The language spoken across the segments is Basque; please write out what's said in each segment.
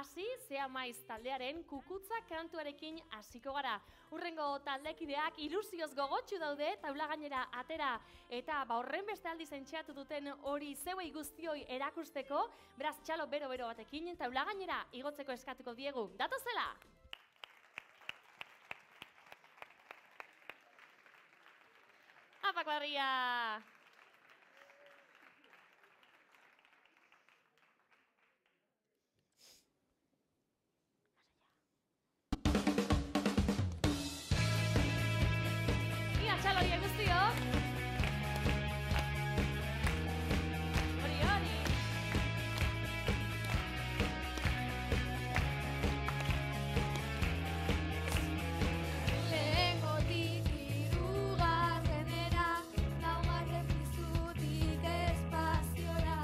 hasi, Zea Maiz taldearen Kukutza kantuarekin hasiko gara. Hurrengo taldekideak ilusioz gogotsu daude, taula gainera atera eta horren beste aldiz entxeatu duten hori zeuei guztioi erakusteko, beraz txalo bero-bero batekin taula gainera igotzeko eskatuko diegu. Datozela! Apa kuadrilla! Txalo hori guztiok! Hori hori! Lehengotik hirugarrenera, laugarren pizutik espaziora,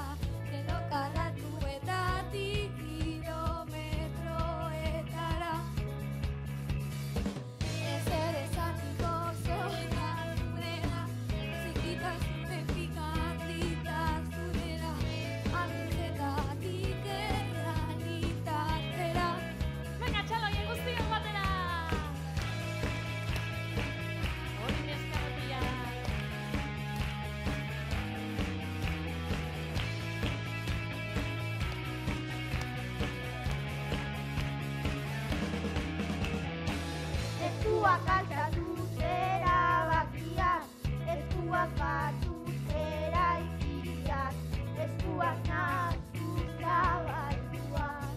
deno karratuetatik kilometroetara. Ezer esatiko zora zurera, zikitazunetik handitak zurera, amintzetatik errealitatera. Venga, txalo hori guztiok batera! Hori neska batila! Eskuak altatu zera bakiak, eskuak batu zera ikiak, eskuak nahastu zabalduak.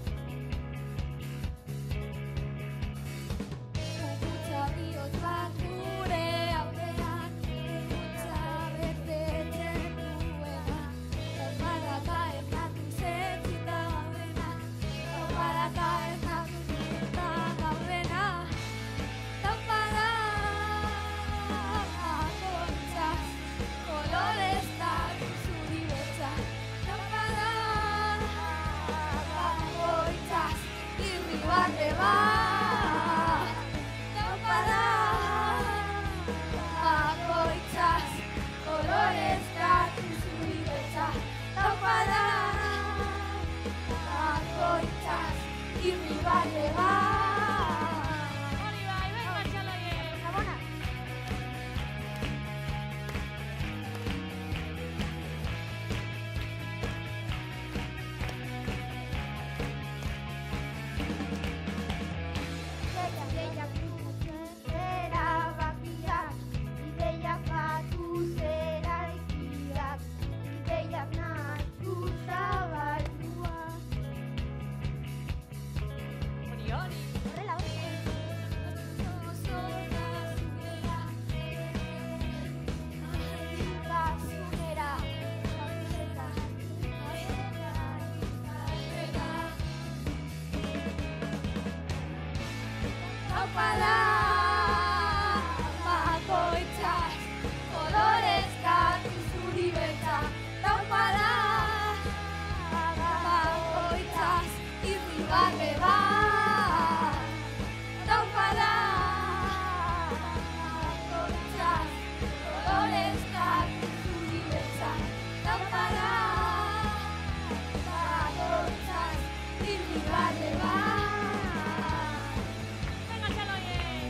Kukutza bihotz bat gure aurrean, kukutza betetzen duena, taupadaka ernatu zentzita gaudena, taupadaka ernatu zentzita gaudena, taupada bakoitzaz, kolorez datu zuri beltza, taupada bakoitzaz, irribarre bat, taupada bakoitzaz, kolorez datu zuri beltza, taupada bakoitzaz, irribarre bat. Hori bai, venga, txalo hori! Gabona! Ideiak ikusten zera bakiak, ideiak batu zera ikiak, ideiak nahastu zabalduak. Hori hori! Horrela, horrela. Gasunera, taupada bakoitzaz, kolorez datu zuri beltza, taupada bakoitzaz, irribarre bat, taupada bakoitzaz, kolorez datu zuri beltza, taupada bakoitzaz, irribarre bat. Venga, txalo hori!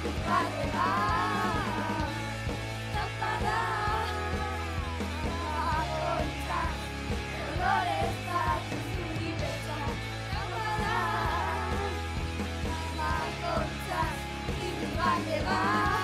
irribarre bat. Tapada, bakoitzak, kolorezak zuri beltzak. Tapada, bakoitzak, irribarre bat.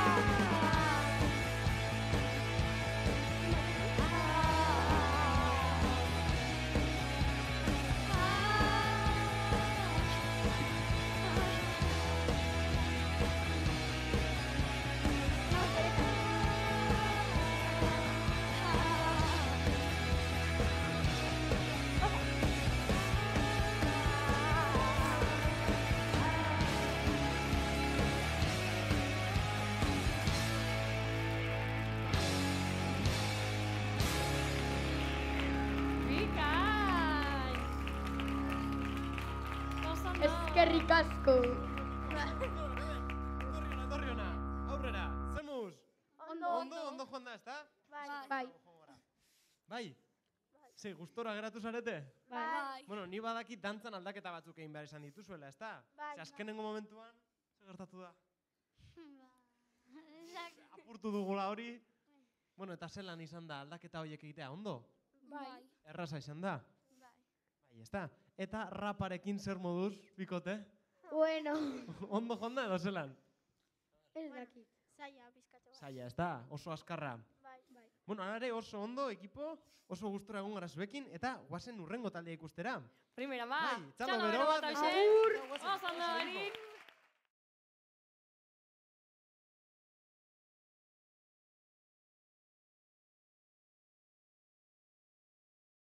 Bikain! Oso ondo. Eskerrik asko. Etorri ona, aurrera, zemuz! Ondo joan da, ezta? Bai. Bai? Ze, gustora geratu zarete? Bai. Bueno, ni badaki dantzan aldaketa batzuk egin behar izan dituzuela, ezta? Bai, Ze azkenengo momentuan, ze gertatu da? Apurtu dugula hori? Bueno, eta zelan izan da aldaketa horiek egitea, ondo? Bai. Erraza izan da? Bai, ezta? Eta raparekin zer moduz, bikote? Bueno, Ondo joan da edo zelan? ez dakit. Zaila, bizkatxo. Zaila, ezta? Oso azkarra. Bai. Bueno, ere oso ondo, ekipo, oso gustura egon gara zuekin, eta guazen urrengo taldea ikustera. Primera ba. Bai, txalo bero bat. Oso ondo, Erik.